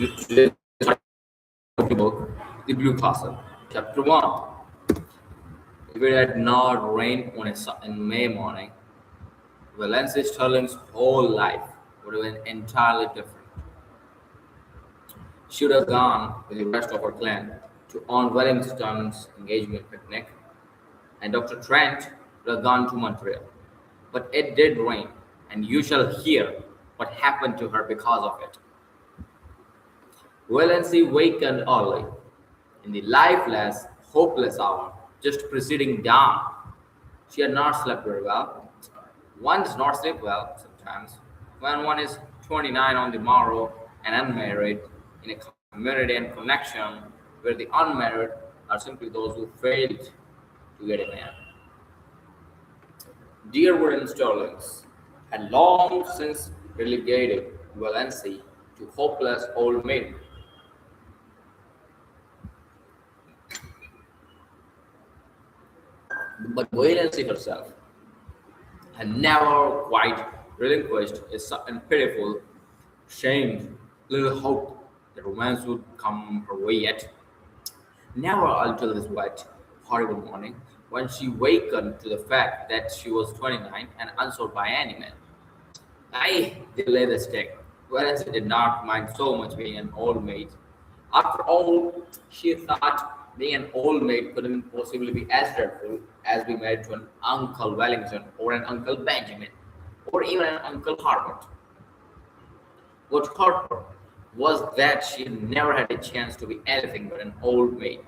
Today's book, The Blue Castle, Chapter 1. If it had not rained on in May morning, Valencia Sterling's whole life would have been entirely different. She would have gone with the rest of her clan to Aunt Wellington's engagement picnic, and Dr. Trent would have gone to Montreal. But it did rain, and you shall hear what happened to her because of it. Valency wakened early, in the lifeless, hopeless hour just preceding dawn. She had not slept very well. One does not sleep well sometimes when one is 29 on the morrow and unmarried in a community and connection where the unmarried are simply those who failed to get a man. Dearwood and Sterling's had long since relegated Valency to hopeless old maid. But Valency herself had never quite relinquished a certain pitiful, shamed little hope that romance would come her way yet. Never until this wet, horrible morning when she wakened to the fact that she was 29 and unsought by any man. I delayed the stake, whereas I did not mind so much being an old maid. After all, she thought being an old maid couldn't possibly be as dreadful as being married to an Uncle Wellington or an Uncle Benjamin or even an Uncle Herbert. What hurt her was that she had never had a chance to be anything but an old maid.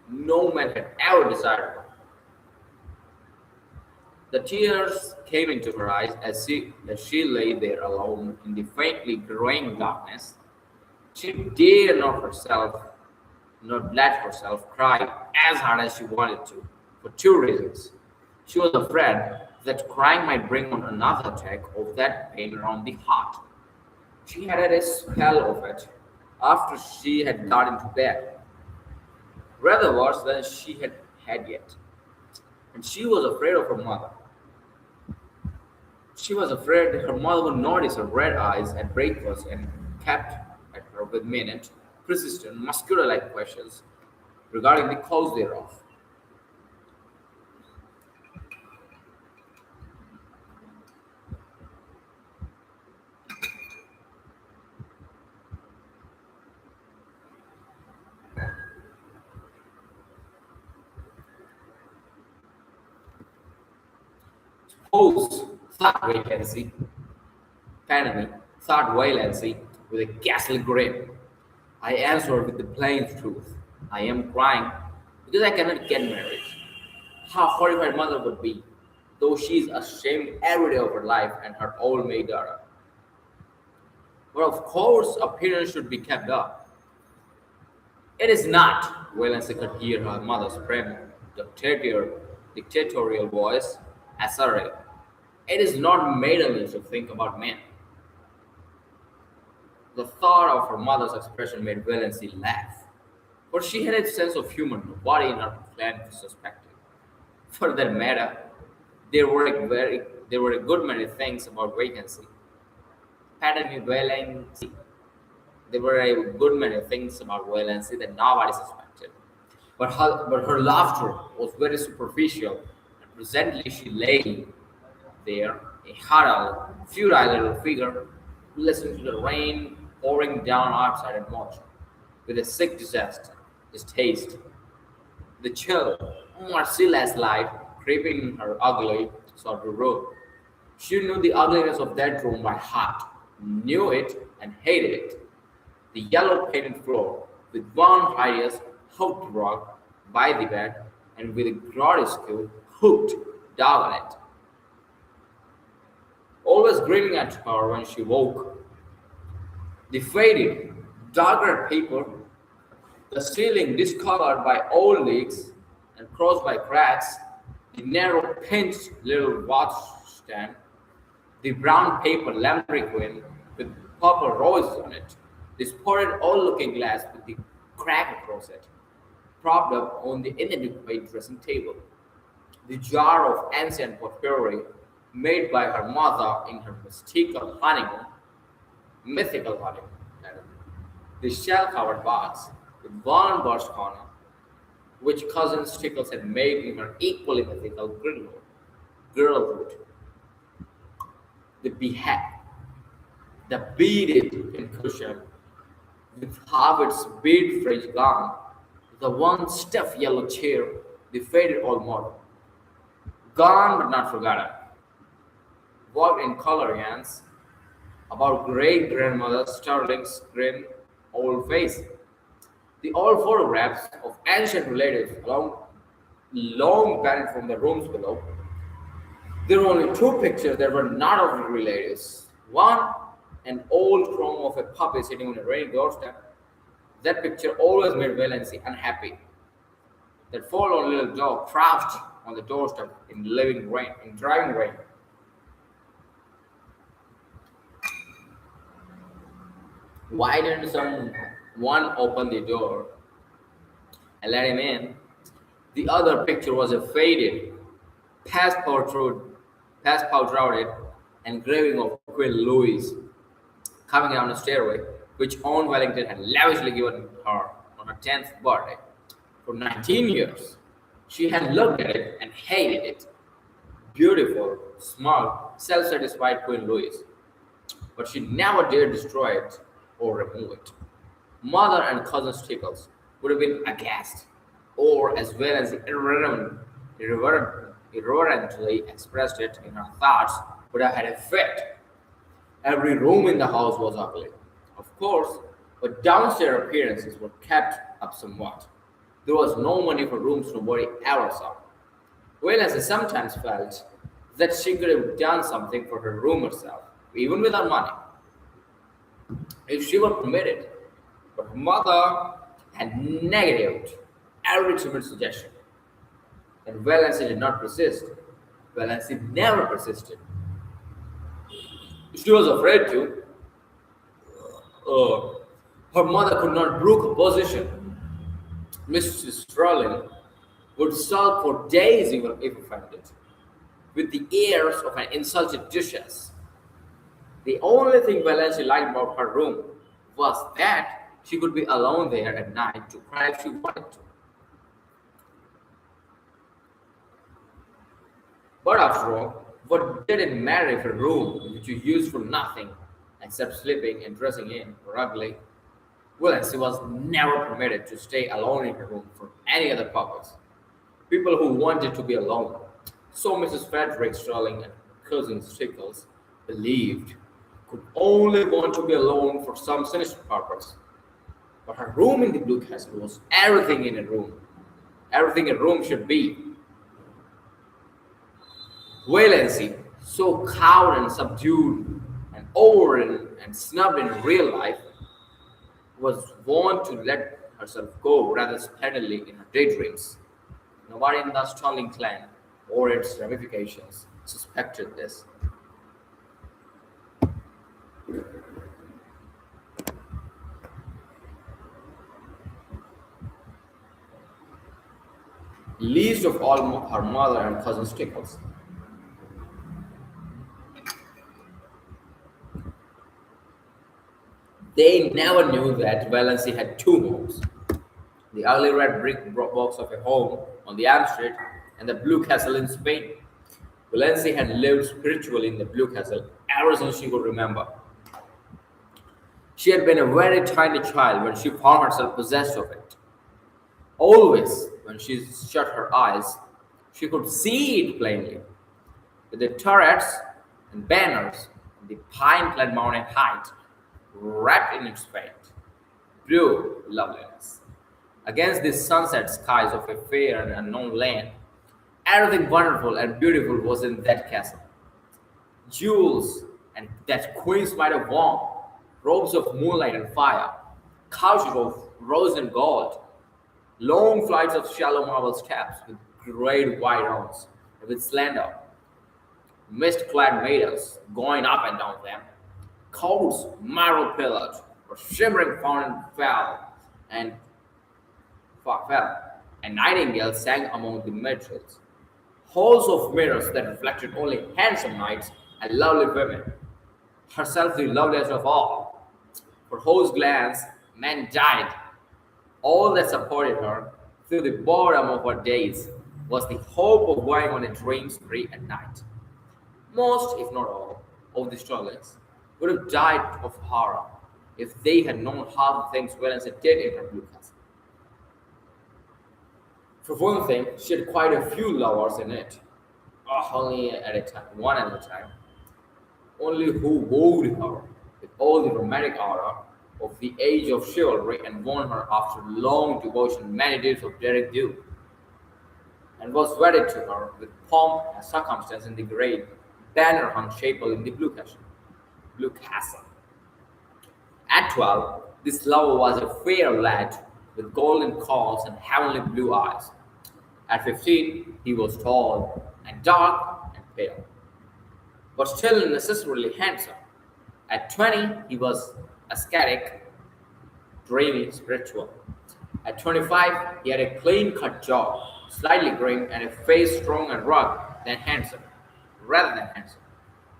No man had ever desired her. The tears came into her eyes as she lay there alone in the faintly growing darkness. She dared not let herself cry as hard as she wanted to, for two reasons. She was afraid that crying might bring on another attack of that pain around the heart. She had had a spell of it after she had got into bed, rather worse than she had had yet. And she was afraid of her mother. She was afraid that her mother would notice her red eyes at breakfast and kept at her with minute, persistent, muscular like questions regarding the cause thereof. Suppose, thought vacancy, pardon me, thought violency with a ghastly grin. I answered with the plain truth. I am crying because I cannot get married. How horrified mother would be, though she is ashamed every day of her life and her old maid daughter. But of course, appearance should be kept up. It is not, Valency could hear her mother's prim, dictatorial voice asserting. It is not maidenly to think about men. The thought of her mother's expression made Valency laugh, for she had a sense of humor nobody in her clan suspected. For that matter, there were a good many things about vacancy. Pardon me, Valency. There were a good many things about Valency that nobody suspected. But her laughter was very superficial, and presently she lay there, a huddled, futile little figure, listening to the rain pouring down outside and watching, with a sick distaste, the chill, merciless light creeping in her ugly sort of room. She knew the ugliness of that room by heart, knew it and hated it. The yellow painted floor, with one hideous hooked rug by the bed, and with a grotesque hooked dog on it, always grinning at her when she woke. The faded, darker paper, the ceiling discolored by old leaks and crossed by cracks, the narrow, pinched little washstand, the brown paper lambrequin with purple roses on it, the spotted old-looking glass with the crack across it, propped up on the inadequate dressing table, the jar of ancient potpourri made by her mother in her mythical honeymoon, The shell-covered box with one burst corner, which cousin Stickles had made in her equally mythical girlhood. The the beaded pincushion with half its bead fringe gone, the one stiff yellow chair, the faded old model, gone but not forgotten, worked in colorians about great grandmother Sterling's grim old face. The old photographs of ancient relatives long buried from the rooms below. There were only two pictures that were not of the relatives. One, an old chrome of a puppy sitting on a rainy doorstep. That picture always made Valency unhappy. That forlorn little dog crouched on the doorstep in driving rain. Why didn't someone open the door and let him in? The other picture was a faded, past powdered engraving of Queen Louise coming down a stairway, which Owen Wellington had lavishly given her on her 10th birthday. For 19 years, she had looked at it and hated it. Beautiful, small, self satisfied Queen Louise. But she never dared destroy it or remove it. Mother and cousin Stickles would have been aghast, or as well as irreverently expressed it in her thoughts, would have had a fit. Every room in the house was ugly, of course, but downstairs appearances were kept up somewhat. There was no money for rooms nobody ever saw. Whereas I sometimes felt that she could have done something for her room herself, even without money, if she were permitted. But her mother had negatived every timid suggestion. And Valency did not persist. Valency never persisted. She was afraid to. Uh, Her mother could not brook her position. Mrs. Sterling would sulk for days even if offended, with the airs of an insulted duchess. The only thing Valency liked about her room was that she could be alone there at night to cry if she wanted to. But after all, what did it matter if a room which you used for nothing except sleeping and dressing in were ugly? Valency was never permitted to stay alone in her room for any other purpose. People who wanted to be alone, so Mrs. Frederick Sterling and cousin Stickles believed, could only want to be alone for some sinister purpose. But her room in the Blue Castle was everything in a room, everything a room should be. Valency, so cowed and subdued and overridden and snubbed in real life, was wont to let herself go rather splendidly in her daydreams. Nobody in the Sterling clan or its ramifications suspected this. Least of all her mother and cousin Stickles. They never knew that Valency had two homes: the ugly red brick box of a home on the Elm Street and the Blue Castle in Spain. Valency had lived spiritually in the Blue Castle ever since she could remember. She had been a very tiny child when she found herself possessed of it. Always, when she shut her eyes, she could see it plainly, with the turrets and banners and the pine-clad mountain height wrapped in its faint, blue loveliness. Against the sunset skies of a fair and unknown land, everything wonderful and beautiful was in that castle. Jewels and that queens might have worn, robes of moonlight and fire, couches of rose and gold, long flights of shallow marble steps with great white arms, and with slender, mist-clad maidens going up and down them, courts marble pillared, or shimmering fountain and fell, and nightingales sang among the myrtles. Halls of mirrors that reflected only handsome knights and lovely women, herself the loveliest of all, for whose glance Men died. All that supported her through the boredom of her days was the hope of going on a dream spree at night. Most, if not all, of the struggles would have died of horror if they had known how the things Valencia did in her blue castle. For one thing, she had quite a few lovers in it, only at a time, one at a time, only who wooed her with all the romantic aura of the age of chivalry and won her after long devotion many days of Derek Dew, and was wedded to her with pomp and circumstance in the great banner hung chapel in the Blue Castle. Blue Castle. At 12, this lover was a fair lad with golden curls and heavenly blue eyes. At 15, he was tall and dark and pale, but still necessarily handsome. At 20, he was ascetic, dreamy, spiritual. At 25, he had a clean cut jaw, slightly grim, and a face strong and rather than handsome.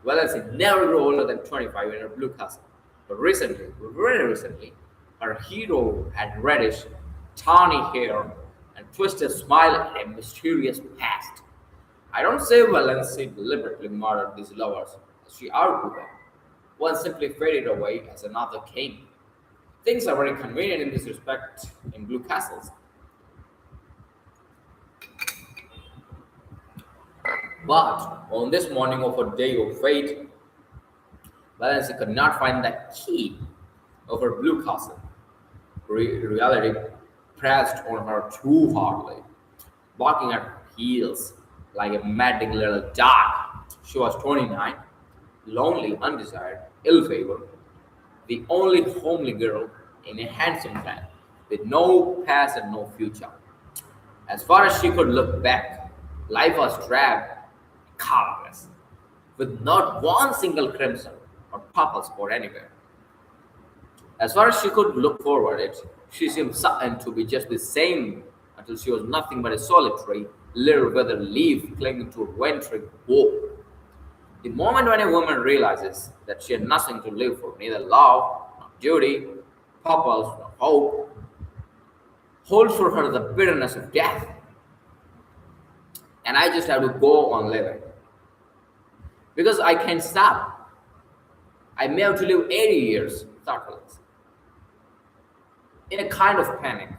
Well, as he never grew older than 25 in her blue castle. But recently, very recently, her hero had reddish, tawny hair and twisted smile and a mysterious past. I don't say Valencia deliberately murdered these lovers, as she outgrew them. One simply faded away as another came. Things are very convenient in this respect in blue castles. But on this morning of a day of fate, Valencia could not find the key of her blue castle. Reality pressed on her too hardly, barking at her heels like a maddening little dog. She was 29, lonely, undesired, ill favored, the only homely girl in a handsome town, with no past and no future. As far as she could look back, life was drab, colorless, with not one single crimson or purple spot anywhere. As far as she could look forward it, she seemed certain to be just the same until she was nothing but a solitary little withered leaf clinging to a wintry bough. The moment when a woman realizes that she had nothing to live for, neither love, nor duty, purpose, nor hope, holds for her the bitterness of death. And I just have to go on living. Because I can't stop. I may have to live 80 years without release. In a kind of panic,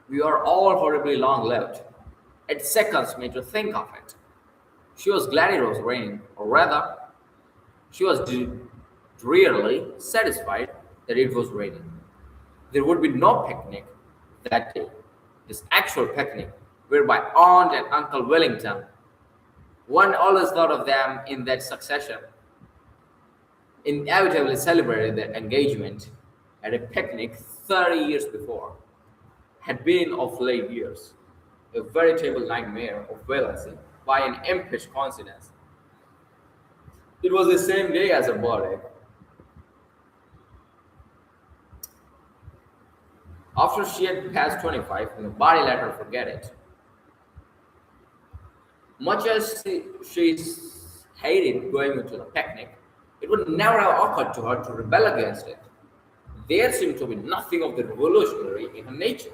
we are all horribly long lived. It sickens me to think of it. She was glad it was raining, or rather, she was drearily satisfied that it was raining. There would be no picnic that day, this actual picnic, whereby Aunt and Uncle Wellington, one always thought of them in that succession, inevitably celebrated their engagement at a picnic 30 years before, had been of late years a veritable nightmare of Valencia by an impish coincidence. It was the same day as her birthday. After she had passed 25, nobody let her forget it. Much as she hated going to the picnic, it would never have occurred to her to rebel against it. There seemed to be nothing of the revolutionary in her nature,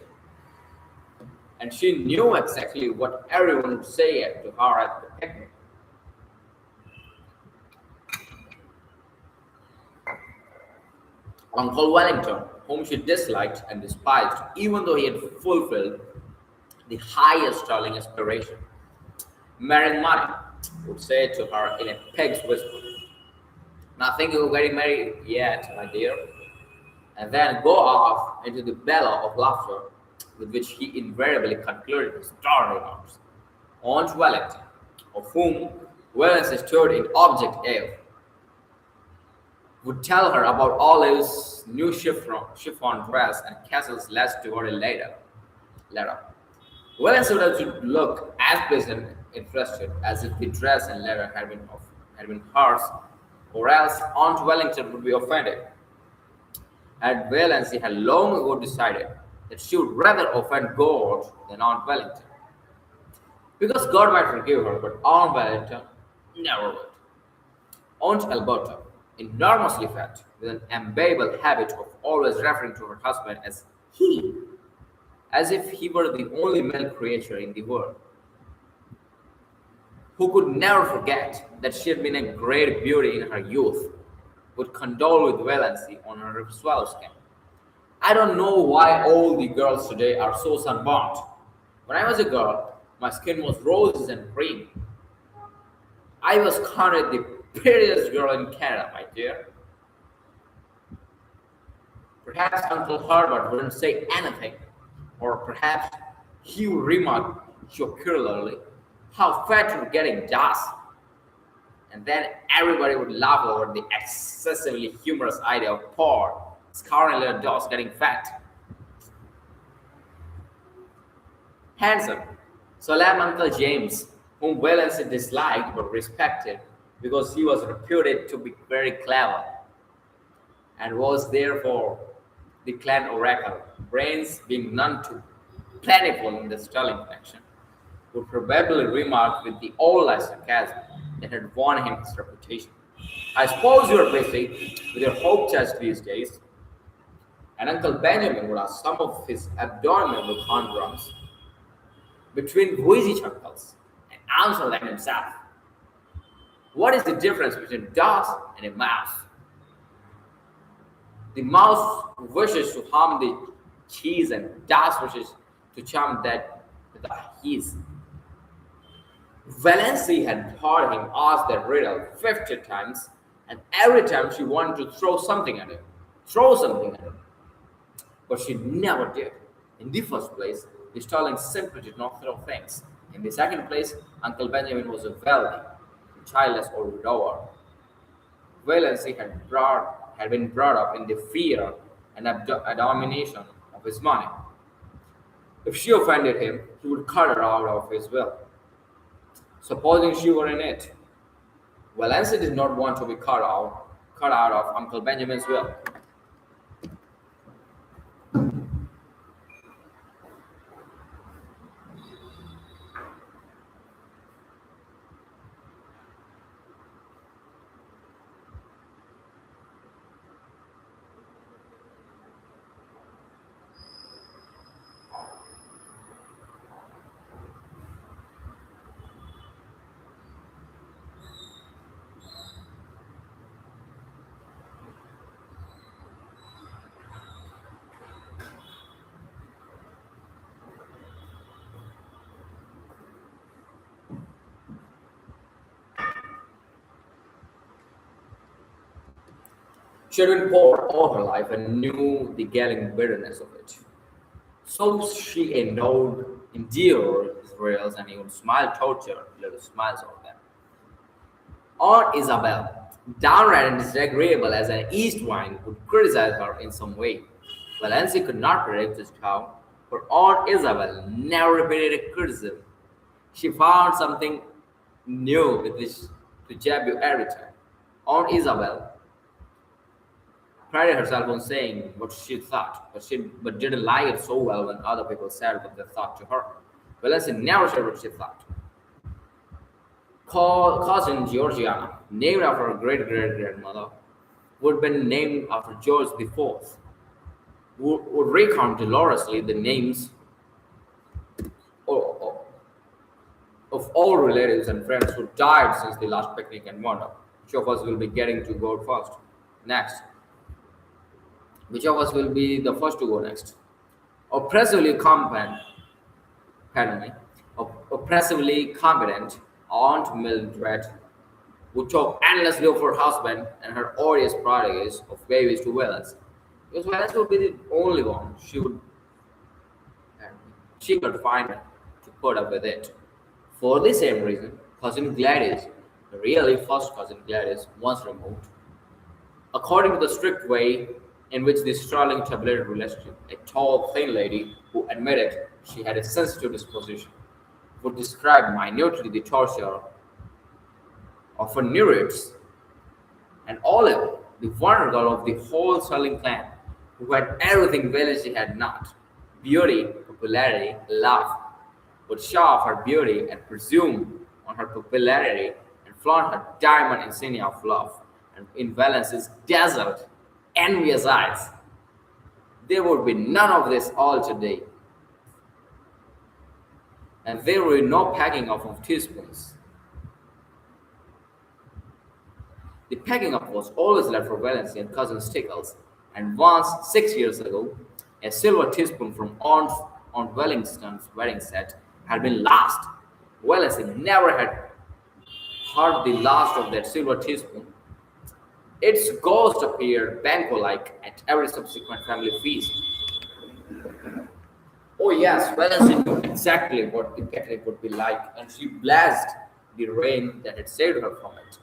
and she knew exactly what everyone would say to her at the picnic. Uncle Wellington, whom she disliked and despised, even though he had fulfilled the highest sterling aspiration, marrying money, would say to her in a pig's whisper, "Not thinking of getting married yet, my dear," and then go off into the bellow of laughter with which he invariably concluded his star remarks. Aunt Wellington, of whom Wellington stood in object awe, would tell her about Olive's new chiffon dress and Castle's last story later. Wellington would look as pleased and interested as if the dress and letter had been hers, or else Aunt Wellington would be offended. Had Valencia had long ago decided that she would rather offend God than Aunt Wellington. Because God might forgive her, but Aunt Wellington never would. Aunt Alberta, enormously fat, with an unbearable habit of always referring to her husband as he, as if he were the only male creature in the world, who could never forget that she had been a great beauty in her youth, would condole with Valency on her swallow skin. I don't know why all the girls today are so sunburnt. When I was a girl, my skin was roses and green. I was counted the prettiest girl in Canada, my dear. Perhaps Uncle Herbert wouldn't say anything, or perhaps he would remark jocularly how fat you're getting, Das. And then everybody would laugh over the excessively humorous idea of poor, scrawny little dogs getting fat. Handsome, solemn Uncle James, whom Valency disliked but respected because he was reputed to be very clever and was therefore the clan oracle, brains being none too plentiful in the Sterling faction, would probably remark with the old sarcasm that had won him his reputation. I suppose you are busy with your hope test these days, and Uncle Benjamin would ask some of his abdominal conundrums between wheezy chuckles and answer them himself. What is the difference between a dog and a mouse? The mouse wishes to harm the cheese and Das wishes to charm that with his. Valency had heard him ask that riddle 50 times, and every time she wanted to throw something at him. Throw something at him. But she never did. In the first place, the Starling simply did not throw things. In the second place, Uncle Benjamin was a wealthy, childless old widower. Valency had been brought up in the fear and abomination of his money. If she offended him, he would cut her out of his will. Supposing she were in it, Valency did not want to be cut out of Uncle Benjamin's will. She had been poor all her life and knew the galling bitterness of it. So she endured his rails and even smiled torture little smiles of them. Aunt Isabel, downright and disagreeable as an East wind, would criticize her in some way. Valency could not predict just how, for Aunt Isabel never repeated a criticism. She found something new with which to jab you every time. Aunt Isabel prided herself on saying what she thought, but didn't like it so well when other people said what they thought to her. Valency never said what she thought. Cousin Georgiana, named after her great great grandmother, would have been named after George the Fourth, would recount dolorously the names of, of all relatives and friends who died since the last picnic and wonder. Which of us will be getting to go first? Next. Which of us will be the first to go next? Oppressively competent, pardon me, oppressively competent Aunt Mildred would talk endlessly of her husband and her odious prodigies of babies to Valence. Because Valence would be the only one she could find to put up with it. For the same reason, cousin Gladys, the really first cousin Gladys, once removed, according to the strict way in which the Sterling tabulated relationship, a tall, thin lady who admitted she had a sensitive disposition, would describe minutely the torture of her nereids, and Olive, the wonder girl of the whole Sterling clan, who had everything Valency had not beauty, popularity, love, would show off her beauty and presume on her popularity and flaunt her diamond insignia of love and in Valency's desert envious eyes. There would be none of this all today, and there would be no packing up of teaspoons. The packing up was always left for Valency and cousin Stickles, and once, 6 years ago, a silver teaspoon from Aunt Wellington's wedding set had been lost. Valency never had heard the last of that silver teaspoon. Its ghost appeared Banco-like at every subsequent family feast. Oh yes, Valency knew exactly what the picnic would be like, and she blessed the rain that had saved her from it.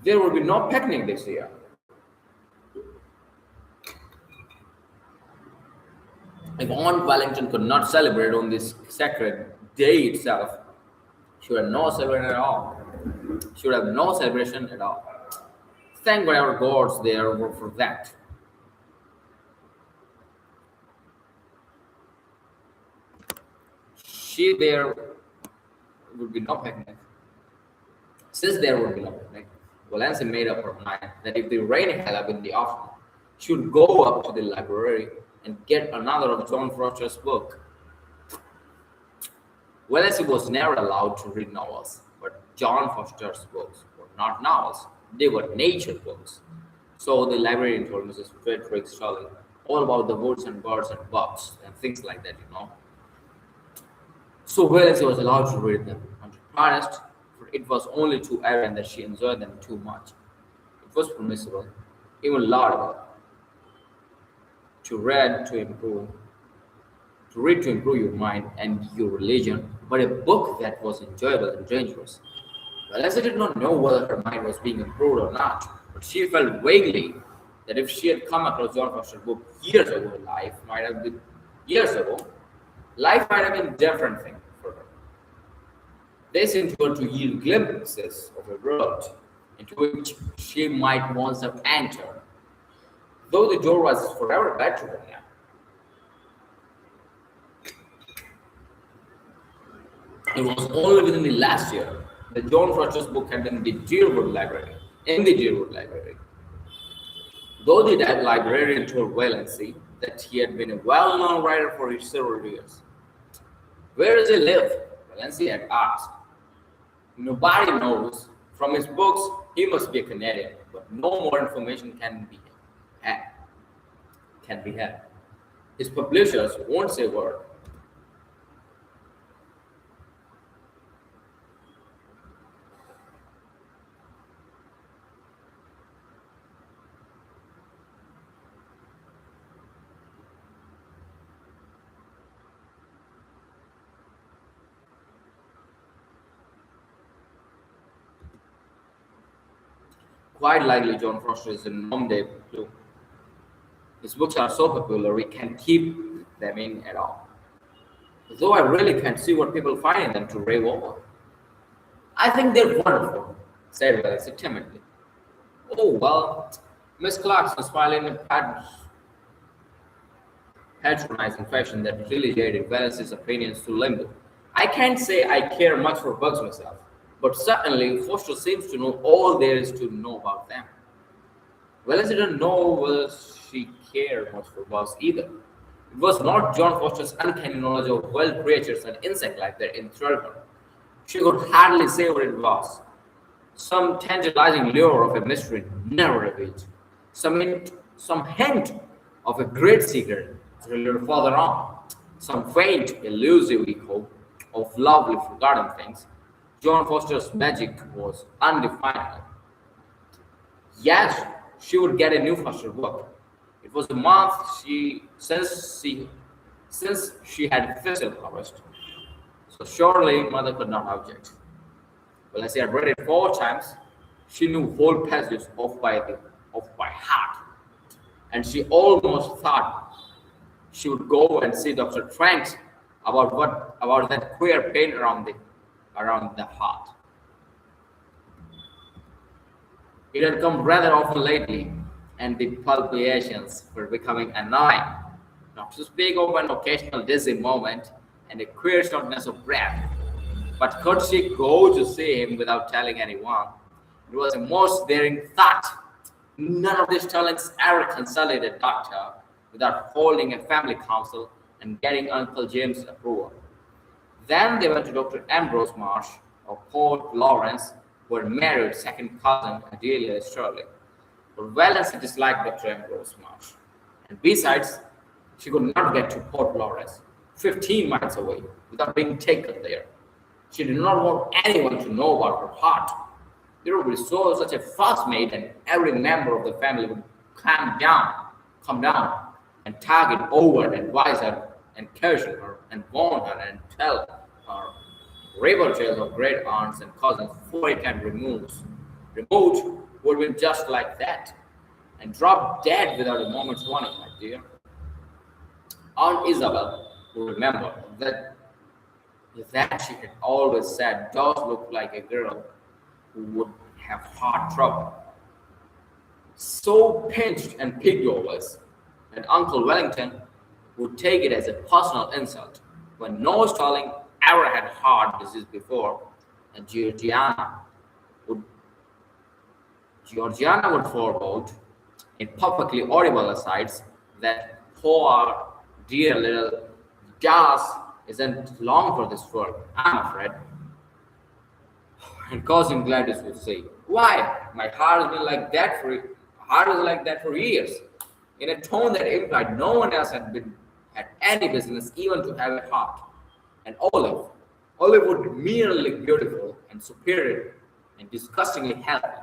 There would be no picnic this year. If Aunt Wellington could not celebrate on this sacred day itself, she would have no celebration at all. She would have no celebration at all. Thank whatever gods there were for that. There would be no picnic. Since there would be no picnic, Valency made up her mind that if the rain held up in the afternoon, she would go up to the library and get another of John Foster's book. Valency was never allowed to read novels, but John Foster's books were not novels, they were nature books. So the librarian told Mrs. Frederick Shelley all about the woods and birds and bugs and things like that. So Valency was allowed to read them, and to be honest, for it was only too evident that she enjoyed them too much. It was permissible, even laudable, to read to improve your mind and your religion, but a book that was enjoyable and dangerous. Valency did not know whether her mind was being improved or not, but she felt vaguely that if she had come across John Foster's book years ago, life might have been a different thing for her. They seemed to her to yield glimpses of a world into which she might once have entered, though the door was forever back to her now. It was only within the last year that John Foster's book had been in the Deerwood Library. Though the librarian told Valency that he had been a well-known writer for several years. Where does he live? Valency had asked. Nobody knows. From his books, he must be a Canadian, but no more information had. Can be had. His publishers won't say a word. Quite likely John Foster is a nom de plume. His books are so popular we can't keep them in at all. Though I really can't see what people find in them to rave over. I think they're wonderful, said Valency timidly. Oh, well, Miss Clarkson smiled in a patronizing fashion that relegated Valency's opinions to limbo. I can't say I care much for bugs myself, but certainly Foster seems to know all there is to know about them. Valency didn't know whether she cared much for bugs either. It was not John Foster's uncanny knowledge of wild creatures and insect life that enthralled her. She could hardly say what it was. Some tantalizing lure of a mystery never revealed. Some hint of a great secret thriller further on. Some faint, elusive echo of lovely forgotten things. John Foster's magic was undefinable. Yes, she would get a new Foster book. It was a month since she had Thistle Harvest, so surely mother could not object. Well, as she had read it 4 times, she knew whole passages off by heart, and she almost thought she would go and see Dr. Trent about that queer pain around the heart. It had come rather often lately, and the palpitations were becoming annoying, not to speak of an occasional dizzy moment and a queer shortness of breath. But could she go to see him without telling anyone? It was a most daring thought. None of these talents ever consulted a doctor without holding a family council and getting Uncle James' approval. Then they went to Dr. Ambrose Marsh of Port Lawrence, who had married second cousin Adelia Sterling. But Valence disliked Dr. Ambrose Marsh. And besides, she could not get to Port Lawrence, 15 miles away, without being taken there. She did not want anyone to know about her heart. There would be such a fuss made, and every member of the family would come down, and target over and advise her, encourage her, and warn her, and tell her rebel tales of great aunts and cousins 40 times removed would be just like that, and drop dead without a moment's warning, my dear. Aunt Isabel would remember that she had always said does look like a girl who would have heart trouble. So pinched and picked always, and Uncle Wellington would take it as a personal insult when no Starling ever had heart disease before, and would Georgiana would forebode in perfectly audible asides that poor dear little Dallas isn't long for this world, I'm afraid. And Cousin Gladys would say, "Why? My heart is like that for years," in a tone that implied no one else had any business even to have a heart. And Olive would merely look beautiful and superior and disgustingly healthy,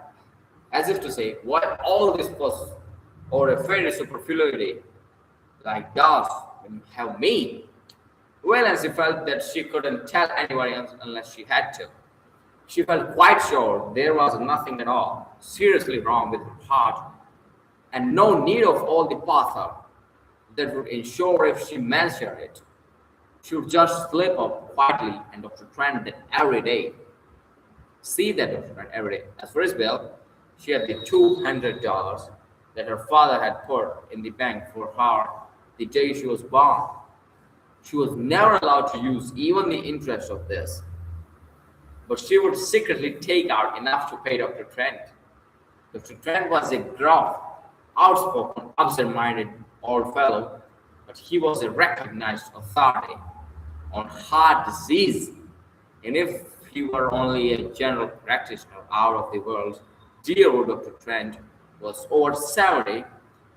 as if to say, why all this fuss over a fairy superfluity like does when you have me? Well, as she felt that she couldn't tell anybody else unless she had to. She felt quite sure there was nothing at all seriously wrong with her heart, and no need of all the pother that would ensure if she mentioned it. She would just slip up quietly, and Dr. Trent did every day. See that Dr. Trent every day. As for Isabel, she had the $200 that her father had put in the bank for her the day she was born. She was never allowed to use even the interest of this, but she would secretly take out enough to pay Dr. Trent. Dr. Trent was a gruff, outspoken, absent-minded old fellow, but he was a recognized authority on heart disease. And if he were only a general practitioner out of the world, dear old Dr. Trent was over 70,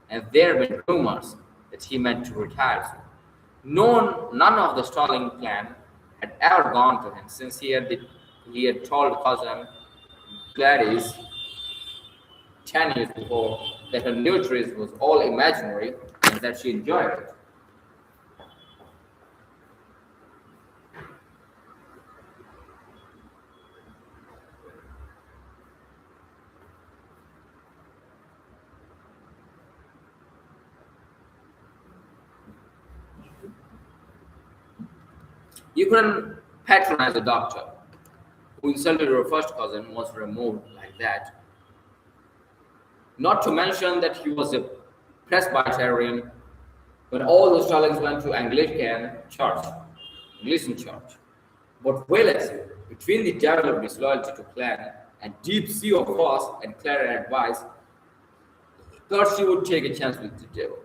and there had been rumors that he meant to retire soon. None of the Starling plan had ever gone to him since he had told cousin Gladys 10 years before that her nutries was all imaginary and that she enjoyed it. You couldn't patronize a doctor who insulted your first cousin was removed like that. Not to mention that he was a Presbyterian when all the Starlings went to Anglican church. But Wales, between the devil of disloyalty to Clan and deep sea of force and clear advice, thought she would take a chance with the devil.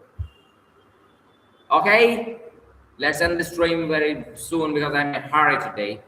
Okay, let's end the stream very soon because I'm in a hurry today.